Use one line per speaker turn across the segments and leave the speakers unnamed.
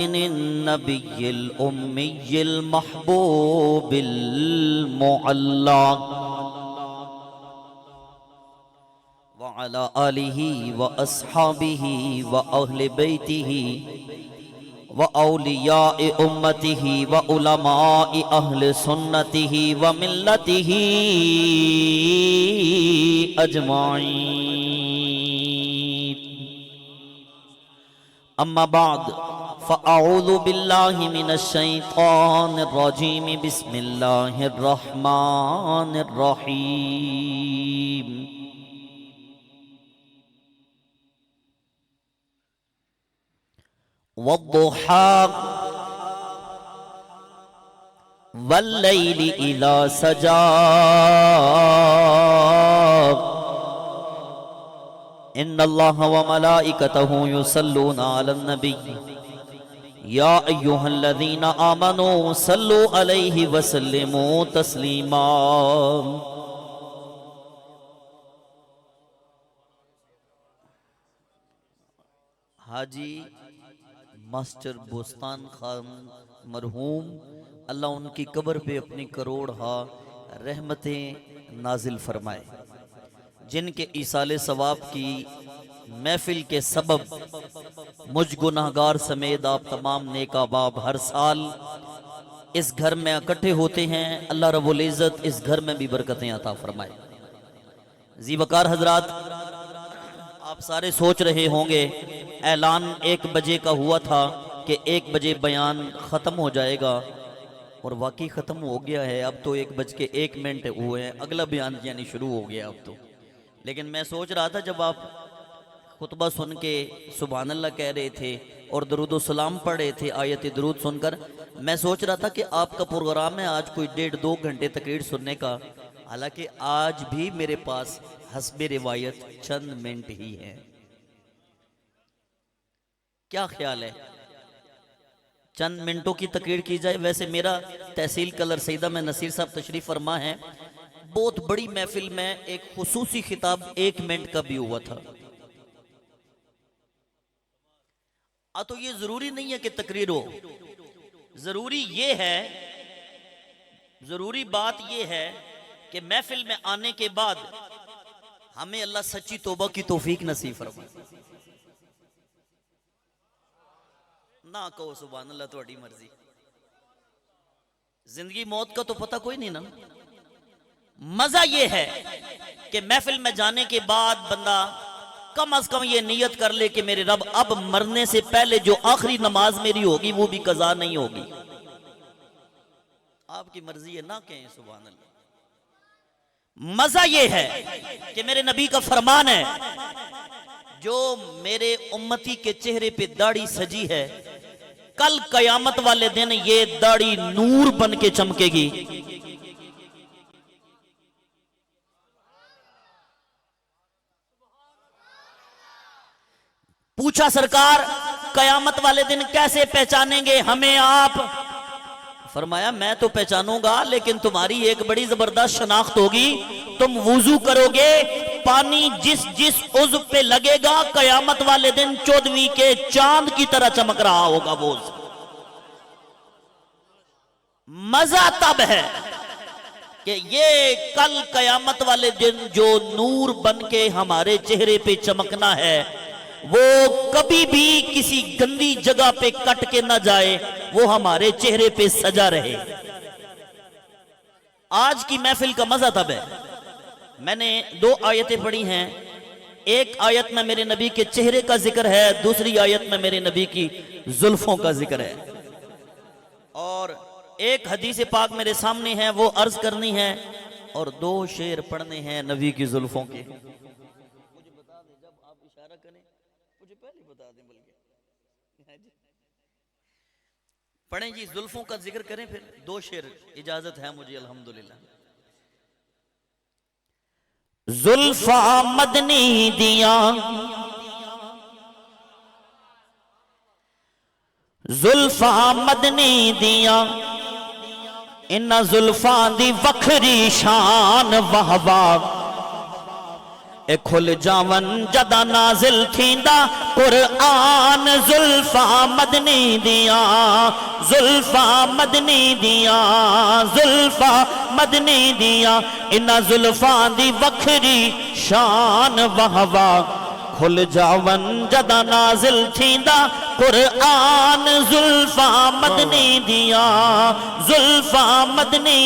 النبي الأمي المحبوب المعلى وعلى آله وأصحابه وأهل بيته وأولياء أمته وعلماء أهل سنته وملته أجمعين. أما بعد فأعوذ بالله من الشيطان الرجيم. بسم الله الرحمن الرحيم. والضحى والليل إذا سجى إن الله وملائكته يصلون على النبي يا أيها الذين آمنوا صلوا عليه وسلموا تسليما. حاجی ماسٹر بوستان خان مرحوم، اللہ ان کی قبر پہ اپنی کروڑ ہا رحمتیں نازل فرمائے، جن کے ایصال ثواب کی محفل کے سبب مجھ گناہگار سمیت آپ تمام نیک احباب ہر سال اس گھر میں اکٹھے ہوتے ہیں. اللہ رب العزت اس گھر میں بھی برکتیں عطا فرمائے. ذی وقار حضرات، آپ سارے سوچ رہے ہوں گے اعلان 1 بجے کا ہوا تھا کہ 1 بجے بیان ختم ہو جائے گا، اور واقعی ختم ہو گیا ہے. اب تو 1:01 ہوئے ہیں، اگلا بیان یعنی شروع ہو گیا اب تو. لیکن میں سوچ رہا تھا جب آپ خطبہ سن کے سبحان اللہ کہہ رہے تھے اور درود و سلام پڑھ رہے تھے آیت درود سن کر، میں سوچ رہا تھا کہ آپ کا پروگرام ہے آج کوئی 1.5-2 گھنٹے تقریر سننے کا، حالانکہ آج بھی میرے پاس حسب روایت چند منٹ ہی ہیں. کیا خیال ہے چند منٹوں کی تقریر کی جائے؟ ویسے میرا تحصیل کلر سیدہ میں نصیر صاحب تشریف فرما ہے، بہت بڑی محفل میں ایک خصوصی خطاب 1 منٹ کا بھی ہوا تھا. تو یہ ضروری نہیں ہے کہ تقریر ہو، ضروری بات یہ ہے کہ محفل میں آنے کے بعد ہمیں اللہ سچی توبہ کی توفیق نصیب فرمائے. نہ کہو سبحان اللہ، تہاڈی مرضی. زندگی موت کا تو پتہ کوئی نہیں نا. مزہ یہ ہے کہ محفل میں جانے کے بعد بندہ کم از کم یہ نیت کر لے کہ میرے رب اب مرنے سے پہلے جو آخری نماز میری ہوگی وہ بھی قضا نہیں ہوگی. آپ کی مرضی ہے، نہ کہیں سبحان اللہ. مزہ یہ ہے کہ میرے نبی کا فرمان ہے، جو میرے امتی کے چہرے پہ داڑھی سجی ہے، کل قیامت والے دن یہ داڑھی نور بن کے چمکے گی. پوچھا سرکار قیامت والے دن کیسے پہچانیں گے ہمیں آپ؟ فرمایا میں تو پہچانوں گا، لیکن تمہاری ایک بڑی زبردست شناخت ہوگی. تم وضو کرو گے، پانی جس عضو پہ لگے گا قیامت والے دن 14ویں کے چاند کی طرح چمک رہا ہوگا وہ عضو. مزہ تب ہے کہ یہ کل قیامت والے دن جو نور بن کے ہمارے چہرے پہ چمکنا ہے وہ کبھی بھی کسی گندی جگہ پہ کٹ کے نہ جائے، وہ ہمارے چہرے پہ سجا رہے. آج کی محفل کا مزہ تب ہے. میں نے 2 آیتیں پڑھی ہیں. ایک آیت میں میرے نبی کے چہرے کا ذکر ہے، دوسری آیت میں میرے نبی کی زلفوں کا ذکر ہے. اور ایک حدیث پاک میرے سامنے ہے، وہ عرض کرنی ہے، اور 2 شعر پڑھنے ہیں نبی کی زلفوں کے. مجھے بتا دیں جب آپ اشارہ کریں، مجھے پہلے بتا دیں بلکہ پڑھیں جی، زلفوں کا ذکر کریں، پھر 2 شعر اجازت ہے مجھے الحمدللہ. زلفاں مدنی دیا، زلفاں مدنی دیا، ان زلفاں دی وکھری شان واہ واہ، اے کھل جاون جدا نازل تھیندا قرآن زلفاں مدنی دیاں زلفاں مدنی دیاں زلفاں مدنی دیاں انہاں زلفاں دی وکھری شان واہ واہ کھل جاون جدا نازل تھیندا قرآن زلفاں مدنی دیاں زلفاں مدنی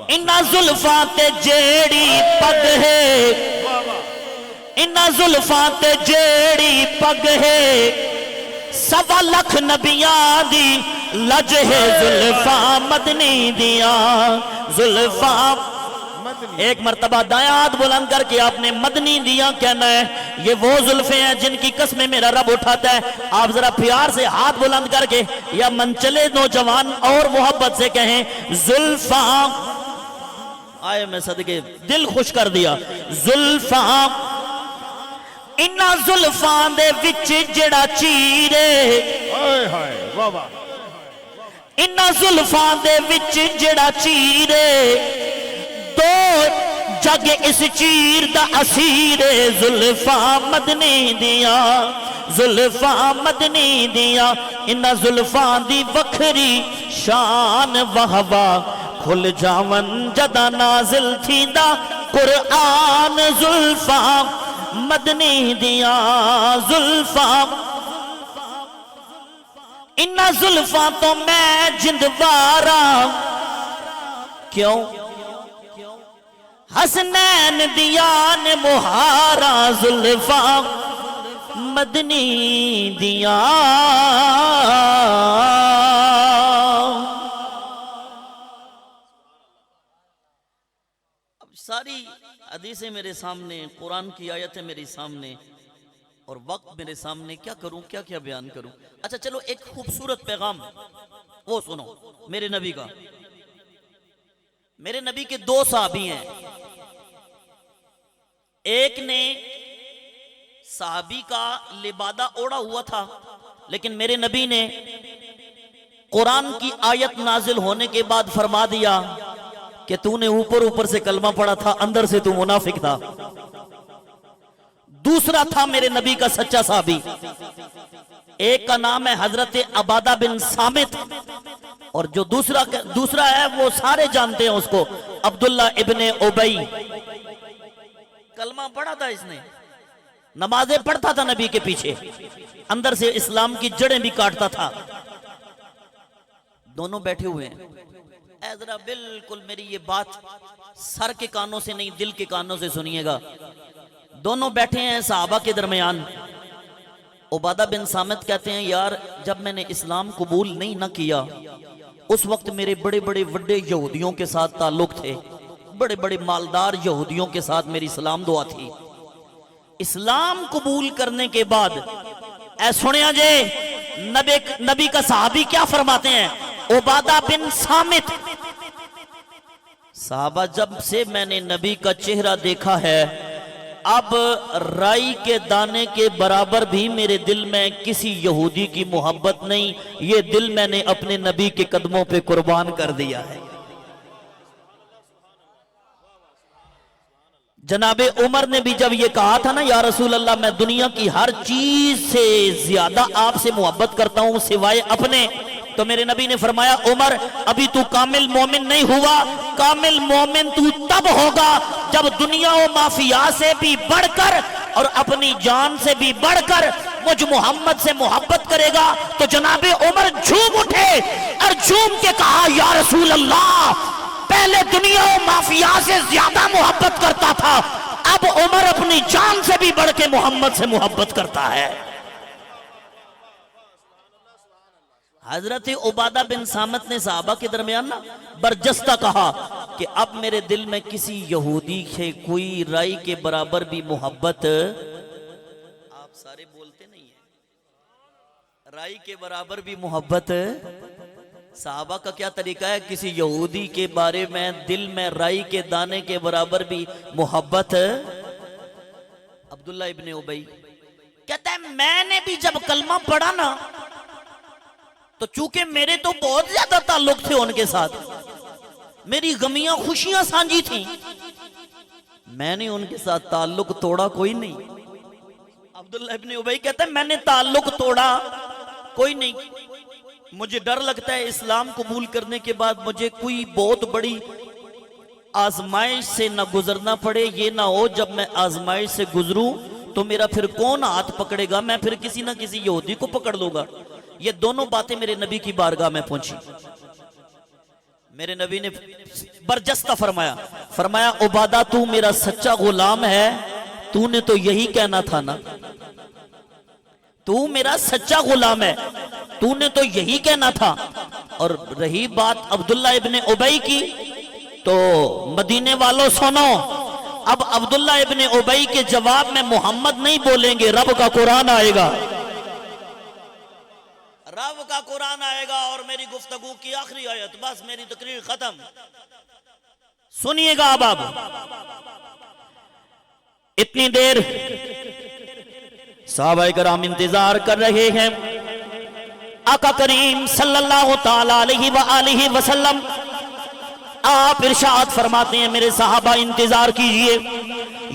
انہاں زلفاں تے جیڑی پگ ہے انہاں زلفاں تے جیڑی پگ ہے سوا لکھ نبیاں دی لج ہے زلفاں مدنی دیاں زلفاں ایک مرتبہ دائیں ہاتھ بلند کر کے آپ نے مدنی دیاں کہنا ہے یہ وہ زلفیں ہیں جن کی قسمیں میرا رب اٹھاتا ہے آپ ذرا پیار سے ہاتھ بلند کر کے یا منچلے نوجوان اور محبت سے کہیں زلفاں آئے میں صدقے دل خوش کر دیا زلفاں انہاں زلفاں دے وچ جڑا چیرے انہاں زلفاں دے وچ جڑا چیرے تو جگ اس چیر دا اسیر زلفاں مدنی دیاں زلفاں مدنی دیاں انہاں زلفاں دی وکھری شان واہ واہ کھل جاون جدا نازل تھیندا قرآن زلفاں مدنی دیاں زلفاں انہاں زلفاں تو میں جندوارا کیوں حسنین دیان مہارا زلفاں مدنی دیاں اب ساری حدیثیں میرے سامنے قرآن کی آیتیں میرے سامنے اور وقت میرے سامنے کیا کروں کیا کیا بیان کروں اچھا چلو ایک خوبصورت پیغام وہ سنو میرے نبی کا میرے نبی کے دو صحابی ہیں ایک نے صحابی کا لبادہ اوڑا ہوا تھا لیکن میرے نبی نے قرآن کی آیت نازل ہونے کے بعد فرما دیا کہ تو نے اوپر سے کلمہ پڑھا تھا اندر سے تو منافق تھا دوسرا تھا میرے نبی کا سچا صحابی ایک کا نام ہے حضرت عبادہ بن صامت اور جو دوسرا ہے وہ سارے جانتے ہیں اس کو عبداللہ ابن ابی کلمہ پڑھا تھا اس نے نمازیں پڑھتا تھا نبی کے پیچھے اندر سے اسلام کی جڑیں بھی کاٹتا تھا دونوں بیٹھے ہوئے ہیں اے ذرا بالکل میری یہ بات سر کے کانوں سے نہیں دل کے کانوں سے سنیے گا دونوں بیٹھے ہیں صحابہ کے درمیان عبادہ بن صامت کہتے ہیں یار جب میں نے اسلام قبول نہیں نہ کیا اس وقت میرے بڑے بڑے وڈے یہودیوں کے ساتھ تعلق تھے بڑے بڑے مالدار یہودیوں کے ساتھ میری سلام دعا تھی اسلام قبول کرنے کے بعد اے سنیا جے نبی کا صحابی کیا فرماتے ہیں عبادہ بن صامت صحابہ جب سے میں نے نبی کا چہرہ دیکھا ہے اب رائی کے دانے کے برابر بھی میرے دل میں کسی یہودی کی محبت نہیں یہ دل میں نے اپنے نبی کے قدموں پہ قربان کر دیا ہے جناب عمر نے بھی جب یہ کہا تھا نا یا رسول اللہ میں دنیا کی ہر چیز سے زیادہ آپ سے محبت کرتا ہوں سوائے اپنے تو میرے نبی نے فرمایا عمر ابھی تو کامل مومن نہیں ہوا کامل مومن تو تب ہوگا جب دنیا و مافیا سے بھی بڑھ کر اور اپنی جان سے بھی بڑھ کر مجھ محمد سے محبت کرے گا تو جناب عمر جھوم اٹھے اور جھوم کے کہا یا رسول اللہ پہلے دنیا و مافیا سے زیادہ محبت کرتا تھا اب عمر اپنی جان سے بھی بڑھ کے محمد سے محبت کرتا ہے حضرت عبادہ بن صامت نے صحابہ کے درمیان برجستہ کہا کہ اب میرے دل میں کسی یہودی سے کوئی رائی کے برابر بھی محبت آپ سارے بولتے نہیں ہیں رائی کے برابر بھی محبت صحابہ کا کیا طریقہ ہے کسی یہودی کے بارے میں دل میں رائی کے دانے کے برابر بھی محبت عبداللہ ابن ابی کہتا ہے میں نے بھی جب کلمہ پڑھا نا تو چونکہ میرے تو بہت زیادہ تعلق تھے ان کے ساتھ میری غمیاں خوشیاں سانجی تھیں میں نے ان کے ساتھ تعلق توڑا کوئی نہیں. عبداللہ ابن ابی کہتا ہے میں نے تعلق توڑا کوئی نہیں. مجھے ڈر لگتا ہے اسلام قبول کرنے کے بعد مجھے کوئی بہت بڑی آزمائش سے نہ گزرنا پڑے. یہ نہ ہو جب میں آزمائش سے گزروں تو میرا پھر کون ہاتھ پکڑے گا, میں پھر کسی نہ کسی یہودی کو پکڑ لوں گا. یہ دونوں باتیں میرے نبی کی بارگاہ میں پہنچی. میرے نبی نے برجستہ فرمایا عبادہ تو میرا سچا غلام ہے, تو نے تو یہی کہنا تھا نا, تو میرا سچا غلام ہے, تو نے تو یہی کہنا تھا. اور رہی بات عبداللہ ابن ابی کی تو مدینے والوں سنو, اب عبداللہ ابن ابی کے جواب میں محمد نہیں بولیں گے, رب کا قرآن آئے گا, رب کا قرآن آئے گا اور میری گفتگو کی آخری آیت, بس میری تقریر ختم. سنیے گا اب آپ اتنی دیر صحابہ کرام انتظار کر رہے ہیں. آقا کریم صلی اللہ تعالی علیہ وآلہ وسلم آپ ارشاد فرماتے ہیں میرے صحابہ انتظار کیجئے,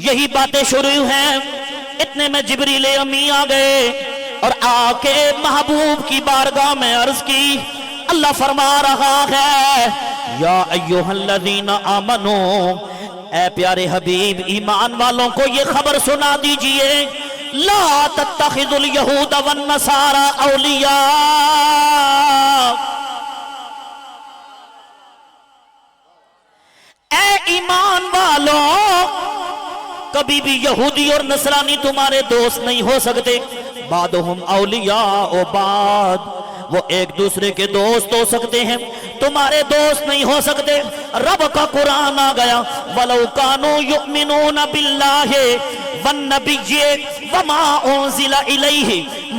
یہی باتیں شروع ہیں. اتنے میں جبریل امی آ گئے اور آ کے محبوب کی بارگاہ میں عرض کی. اللہ فرما رہا ہے یا ایھا الذین آمنو, اے پیارے حبیب ایمان والوں کو یہ خبر سنا دیجئے, لا تتخذوا الیہود والنصارى اولیاء, اے ایمان والوں کبھی بھی یہودی اور نصرانی تمہارے دوست نہیں ہو سکتے. بعضهم اولیاء بعض, وہ ایک دوسرے کے دوست ہو سکتے ہیں, تمہارے دوست نہیں ہو سکتے. رب کا قرآن آ گیا وَلَوْ كَانُوا يُؤْمِنُونَ بِاللَّهِ وَالنَّبِيِّ وَمَا أُنزِلَ إِلَيْهِ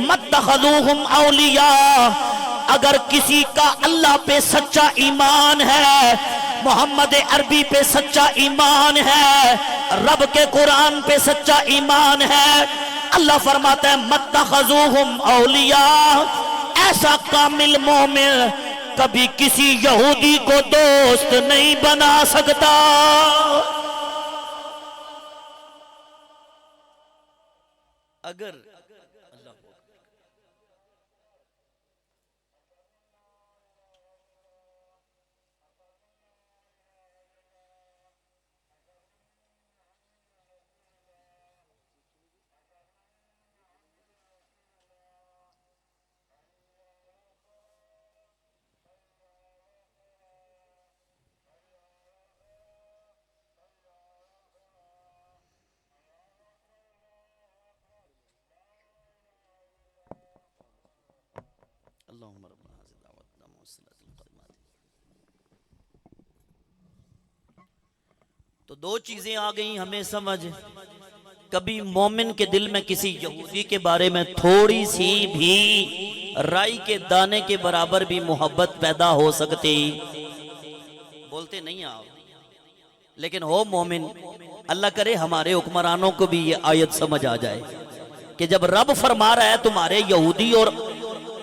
مَا اتَّخَذُوهُمْ أَوْلِيَاءَ, اگر کسی کا اللہ پہ سچا ایمان ہے, محمد عربی پہ سچا ایمان ہے, رب کے قرآن پہ سچا ایمان ہے, اللہ فرماتا ہے مَتَّخَذُوهُمْ أَوْلِيَاءَ, ایسا کامل مومن کبھی کسی یہودی کو دوست نہیں بنا سکتا. اگر اللہم ربنا هذه الدعوة التامة والصلاة القائمة. تو دو چیزیں آ گئیں ہمیں سمجھ. کبھی مومن کے دل میں کسی یہودی کے بارے میں تھوڑی سی بھی رائی کے دانے کے برابر بھی محبت پیدا ہو سکتی, بولتے نہیں آپ, لیکن ہو مومن. اللہ کرے ہمارے حکمرانوں کو بھی یہ آیت سمجھ آ جائے کہ جب رب فرما رہا ہے تمہارے یہودی اور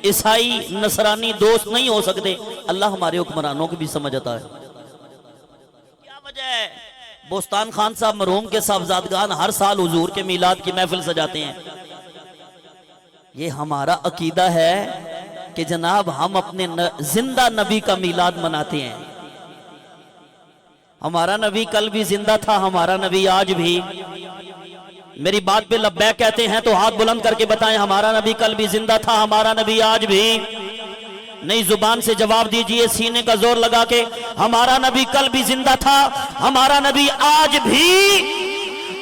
عیسائی نصرانی دوست نہیں ہو سکتے, اللہ ہمارے حکمرانوں کو بھی سمجھ آتا ہے. کیا وجہ ہے؟ بوستان خان صاحب مرحوم کے صاحبزادگان ہر سال حضور کے میلاد کی محفل سجاتے ہیں. یہ ہمارا عقیدہ ہے کہ جناب ہم اپنے زندہ نبی کا میلاد مناتے ہیں. ہمارا نبی کل بھی زندہ تھا, ہمارا نبی آج بھی. میری بات پہ لبیک کہتے ہیں تو ہاتھ بلند کر کے بتائیں ہمارا نبی کل بھی زندہ تھا, ہمارا نبی آج بھی. نہیں زبان سے جواب دیجئے, سینے کا زور لگا کے, ہمارا نبی کل بھی زندہ تھا, ہمارا نبی آج بھی.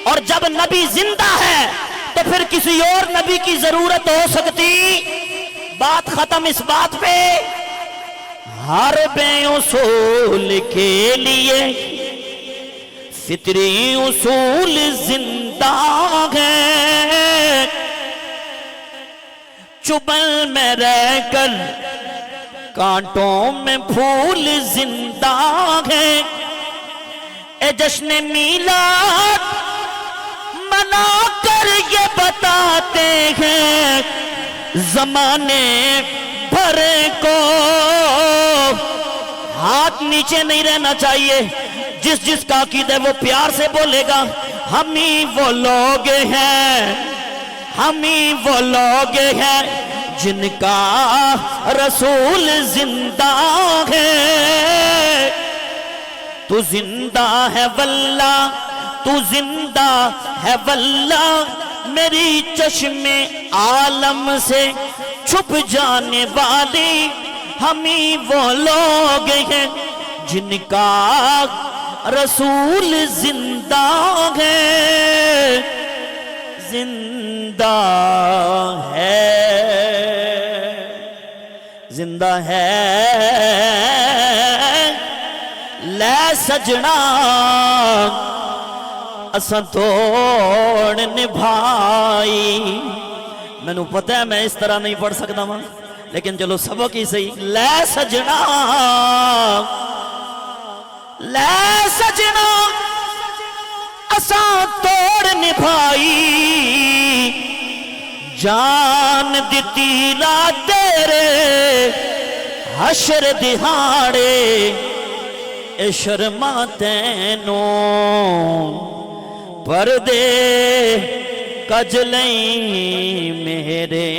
اور جب نبی زندہ ہے تو پھر کسی اور نبی کی ضرورت ہو سکتی؟ بات ختم اس بات پہ. ہر بے اصول کے لیے فطری اصول زندہ ہے, چبل میں رہ کر کانٹوں میں پھول زندہ ہے. اے جشن میلاد منا کر یہ بتاتے ہیں زمانے بھر کو. ہاتھ نیچے نہیں رہنا چاہیے, جس جس کا عقیدہ ہے وہ پیار سے بولے گا ہم ہی وہ لوگ ہیں، ہم ہی وہ لوگ ہیں جن کا رسول زندہ ہے۔ تو زندہ ہے واللہ، تو زندہ ہے واللہ، میری چشم عالم سے چھپ جانے والی ہم ہی وہ لوگ ہیں جن کا رسول زندہ ہے، زندہ ہے، زندہ ہے۔ لے سجنا اساں توڑ نبھائی، میں نو پتہ ہے میں اس طرح نہیں پڑھ سکتا ہوں لیکن چلو سبق ہی صحیح۔ لے سجنا، لے سجنا اساں توڑ نبھائی، جان دیتی لا تیرے حشر دہاڑے، اے شرما تینوں پردے کج لئی میرے